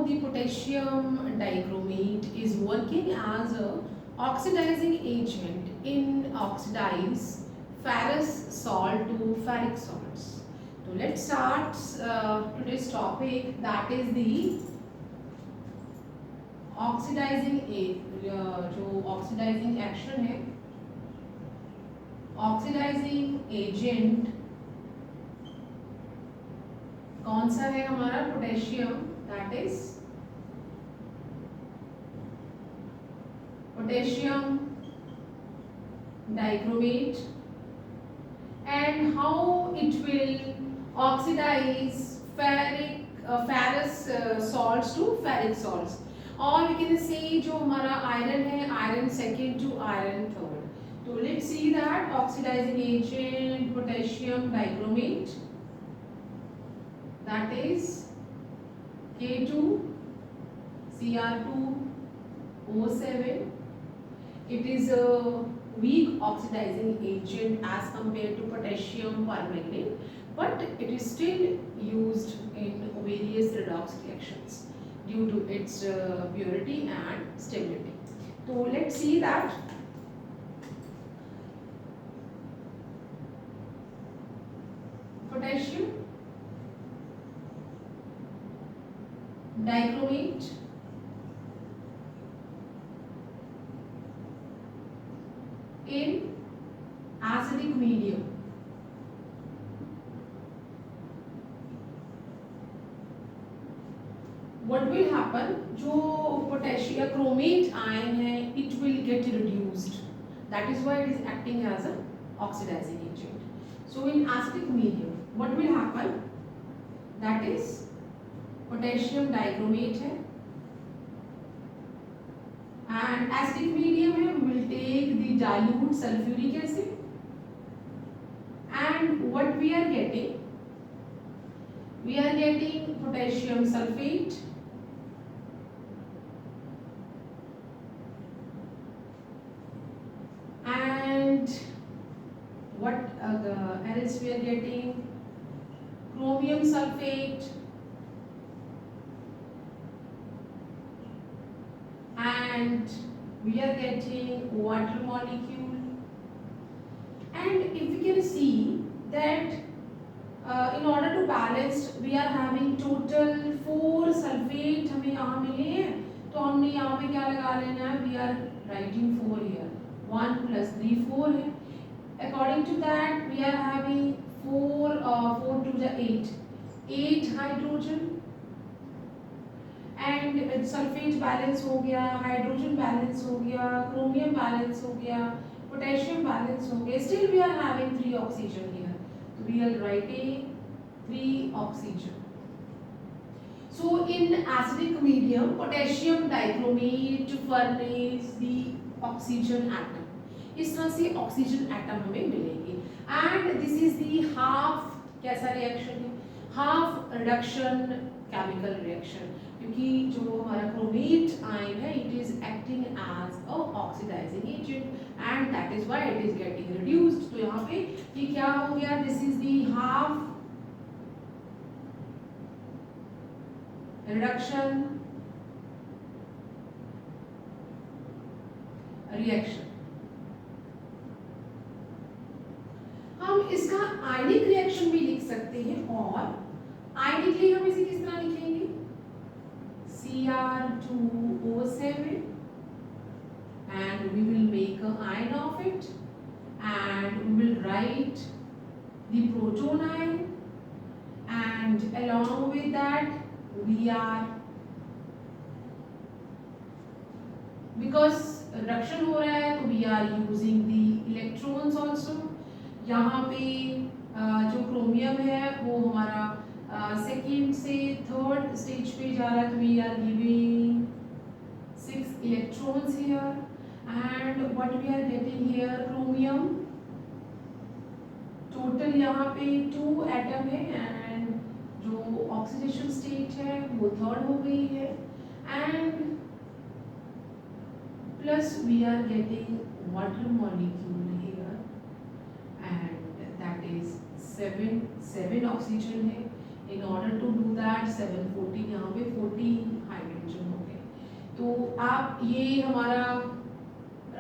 how the potassium dichromate is working as a oxidizing agent in oxidize ferrous salt to ferric salts. So let's start today's topic, that is the oxidising जो oxidising action है, oxidising agent कौन सा है हमारा, potassium, that is potassium dichromate, and how it will oxidize ferrous salts to ferric salts, और we can say जो हमारा iron है, iron second to iron third. तो let's see that oxidising agent potassium dichromate, that is K2Cr2O7. it is a weak oxidizing agent as compared to potassium permanganate, but it is still used in various redox reactions due to its purity and stability. So let's see that potassium dichromate in acidic medium. What will happen, जो potassium chromate ion है, it will get reduced. That is why it is acting as a oxidizing agent. So in acidic medium, what will happen, that is potassium dichromate है, and acidic medium है, we will take the dilute sulfuric acid, and what we are getting potassium sulfate, and what else we are getting, chromium sulfate, and we are getting water molecule. And if we can see that in order to balance we are having total 4 sulfate हमें यहाँ मिले हैं, तो हमने यहाँ पे क्या लगा लेना है, we are writing 4 here, 1 plus 3 4 है. According to that we are having 4 to the 8 hydrogen, and sulphate balance हो गया, हाइड्रोजन बैलेंस हो गया, क्रोमियम बैलेंस हो गया, पोटेशियम बैलेंस हो गया, still we are having 3 oxygen here, so we are writing 3 oxygen. So in acidic medium potassium dichromate furnish the oxygen atom. इस तरह से ऑक्सीजन एटम हमें मिलेंगे, and this is the half, कैसा रिएक्शन है, half reduction chemical reaction, क्योंकि जो हमारा क्रोमेट आयन है, it is acting as a oxidising agent, and that is why it is getting reduced. तो यहाँ पे ये क्या हो गया, this is the half reduction reaction. हम इसका आयनिक रिएक्शन भी लिख सकते हैं, और आयनिकली हम इसे किस तरह लिखेंगे, Cr2O7, and we will make an ion of it, and we will write the proton ion, and along with that we are, because reduction हो रहा है, तो we are using the electrons also. यहाँ पे जो क्रोमियम है वो हमारा सेकेंड से थर्ड स्टेज पे जा रहा है, तो we are giving 6 electrons here, and what we are getting here, chromium total यहाँ पे 2 एटम है, एंड जो ऑक्सीडेशन स्टेट है वो थर्ड हो गई है, and plus we are getting water molecule here, and that is 7 oxygen है in order to do that 714 यहाँ पे 14 हाइड्रोजन हो गए। तो आप ये हमारा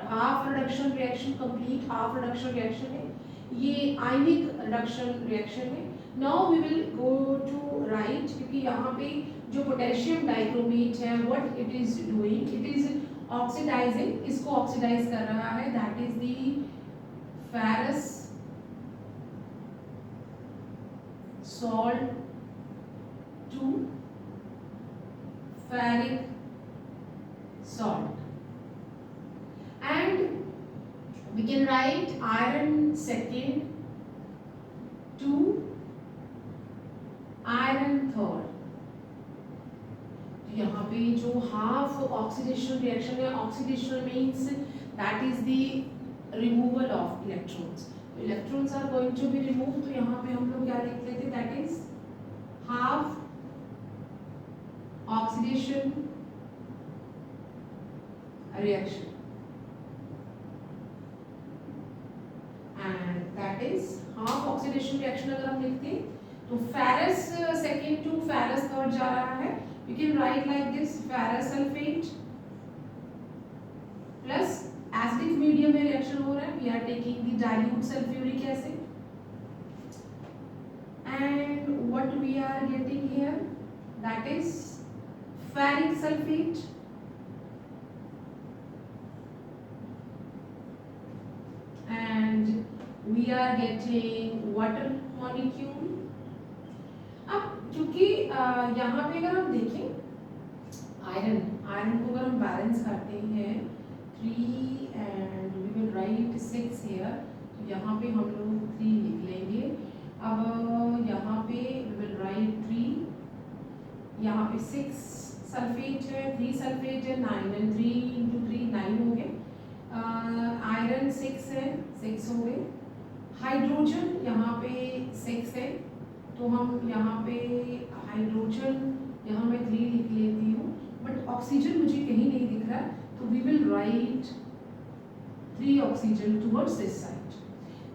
half reduction reaction, complete half reduction reaction है, ये आयनिक रिडक्शन रिएक्शन है। Now we will go to write, क्योंकि यहाँ पे जो पोटेशियम डाइक्रोमेट है what it is doing, it is oxidising, इसको ऑक्सीडाइज कर रहा है, that is the ferrous salt to ferric salt, and we can write iron second to iron third। तो यहाँ पे जो हाफ ऑक्सीडेशन रिएक्शन है, oxidation means that is the removal of electrons, electrons are going to be remove. तो यहाँ पे हम लोग क्या लिख लेते, that is half oxidation reaction, and that is half oxidation reaction. अगर हम लिखते हैं तो ferrous second to ferrous third जा रहा है, we can write like this, ferrous sulphate plus acidic medium में रिएक्शन हो रहा है, we are taking the dilute sulphuric acid, and what we are getting here, that is ferric sulfate and we are getting water molecule। अब क्योंकि यहाँ पे अगर हम देखें आयरन को अगर हम बैलेंस करते हैं 3 and we will write 6 here, तो यहाँ पे हम लोग 3 लिख लेंगे। अब यहाँ पे we will write 3, यहाँ पे 6 सल्फेट है, 3 सल्फेट है, 9 and 3 into 3 9 हो गए, आयरन 6 है, 6 हो गए, हाइड्रोजन यहाँ पे 6 है, तो हम यहाँ पे हाइड्रोजन यहाँ मैं 3 लिख लेती हूँ, बट ऑक्सीजन मुझे कहीं नहीं दिख रहा, तो we will write 3 oxygen towards this side.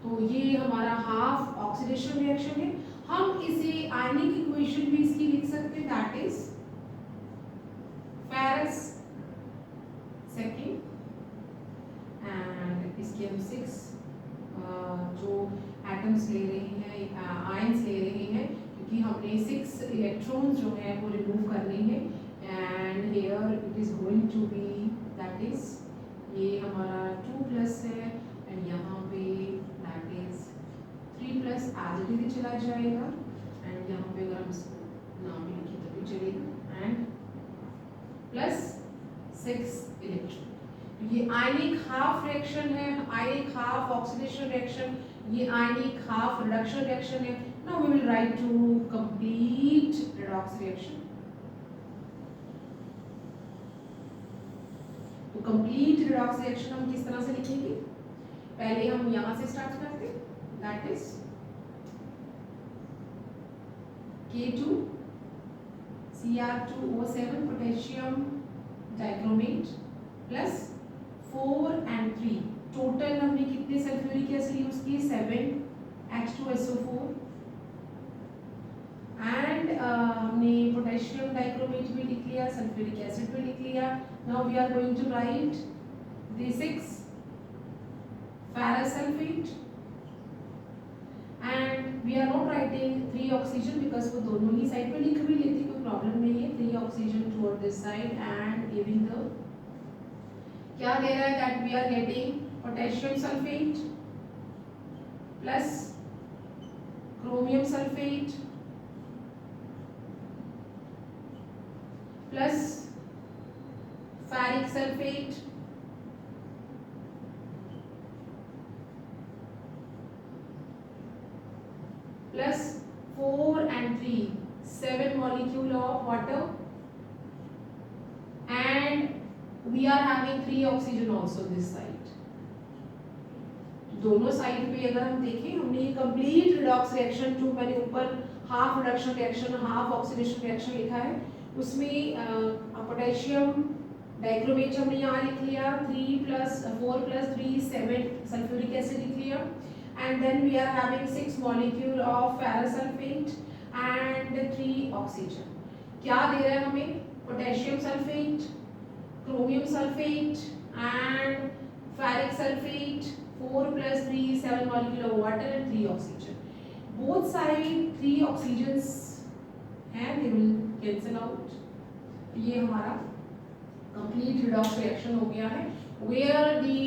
तो ये हमारा हाफ ऑक्सीडेशन रिएक्शन है। हम इसे आयनिक इक्वेशन भी इसकी लिख सकते हैं, that is ferrous second and इसके हम 6 जो एटम्स ले रहे हैं, आयंस ले रहे हैं, क्योंकि हमने 6 इलेक्ट्रॉन्स जो है वो रिमूव करने हैं, and here it is going to be that is ये हमारा 2 प्लस है, एंड यहाँ पे that is 3 plus as it is चला जाएगा, एंड यहाँ पे अगर हम इसको नाम भी लिखें तो भी चलेगा, एंड प्लस 6 इलेक्ट्रॉन। ये आयनिक हाफ रिएक्शन है, आयनिक हाफ ऑक्सीडेशन रिएक्शन, ये आयनिक हाफ रिडक्शन रिएक्शन है। Now we will write to complete redox reaction. तो कंप्लीट रिडॉक्स रिएक्शन हम किस तरह से लिखेंगे, पहले हम यहां से स्टार्ट करते हैं, that is K2 Cr2O7 potassium dichromate plus 4 and 3, total हमने कितने सल्फ्यूरिक एसिड यूज किए, 7 H2SO4, एंड हमने पोटेशियम डाइक्रोमेट भी लिख लिया, सल्फ्यूरिक एसिड भी लिख लिया। Now we are going to write the 6 ferrous sulfate and we are not writing 3 oxygen because वो दोनों ही साइड पे लिख भी लेती, कोई प्रॉब्लम नहीं है। 3 oxygen toward this side and giving the क्या दे रहा है, that we are getting potassium sulfate plus chromium sulfate plus ferric sulfate plus 4 and 3 7 molecule of water and we are having 3 oxygen also this side। दोनों side पे अगर हम देखें, हमने ये कंप्लीट रिडॉक्स रिएक्शन जो मैंने ऊपर half reduction reaction half oxidation reaction लिखा है, उसमें पोटेशियम डाइक्रोमेट हमने यहाँ लिख लिया, 3 + 4 + 3 7 सल्फ्यूरिक एसिड लिख लिया, and then we are having 6 molecule of ferrous sulfate and 3 oxygen. क्या दे रहा है हमें? Potassium sulphate, chromium sulphate and ferric sulfate. 4 plus 3 7 molecule of water and 3 oxygen. Both side 3 oxygens हैं, they will cancel out. ये हमारा complete redox reaction हो गया है, where the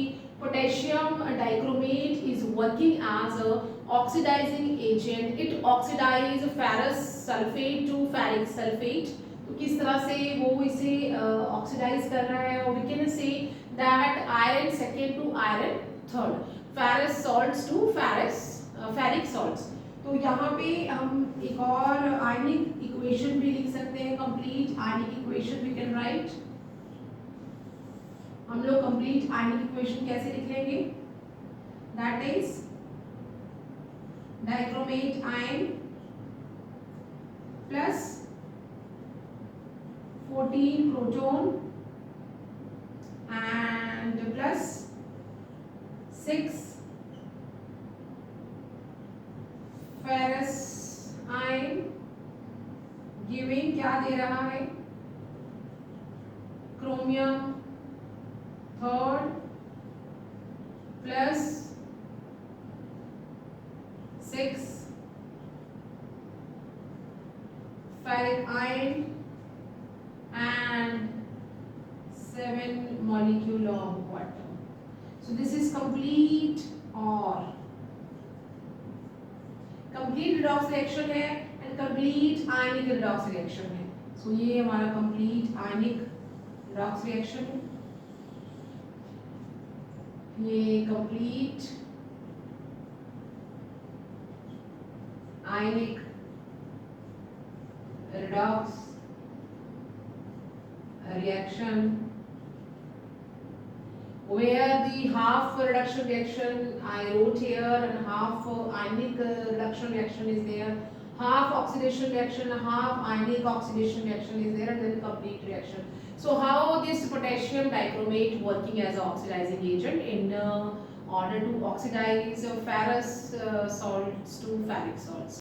potassium dichromate is working as a oxidizing agent. It oxidize ferrous sulfate to ferric sulfate. तो किस तरह से वो इसे ऑक्सीडाइज कर रहा है, और we can say that iron second to iron third, ferrous salts to ferric salts. तो यहाँ पे हम एक और आयनिक इक्वेशन भी लिख सकते हैं, complete ionic equation we can write. हम लोग कंप्लीट आयनिक इक्वेशन कैसे लिख लेंगे? That is dichromate ion plus 14 proton and plus 6 ferrous ion giving क्या दे रहा है? Chromium third plus 6 ferric ion and 7 molecule of water. So this is complete redox reaction है and complete ionic redox reaction है. So ये हमारा complete ionic redox reaction है. ये complete ionic redox reaction, where the half reduction reaction I wrote here and half ionic reduction reaction is there, half oxidation reaction, half ionic oxidation reaction is there, and then complete reaction. So how this potassium dichromate working as an oxidizing agent in order to oxidize ferrous salts to ferric salts.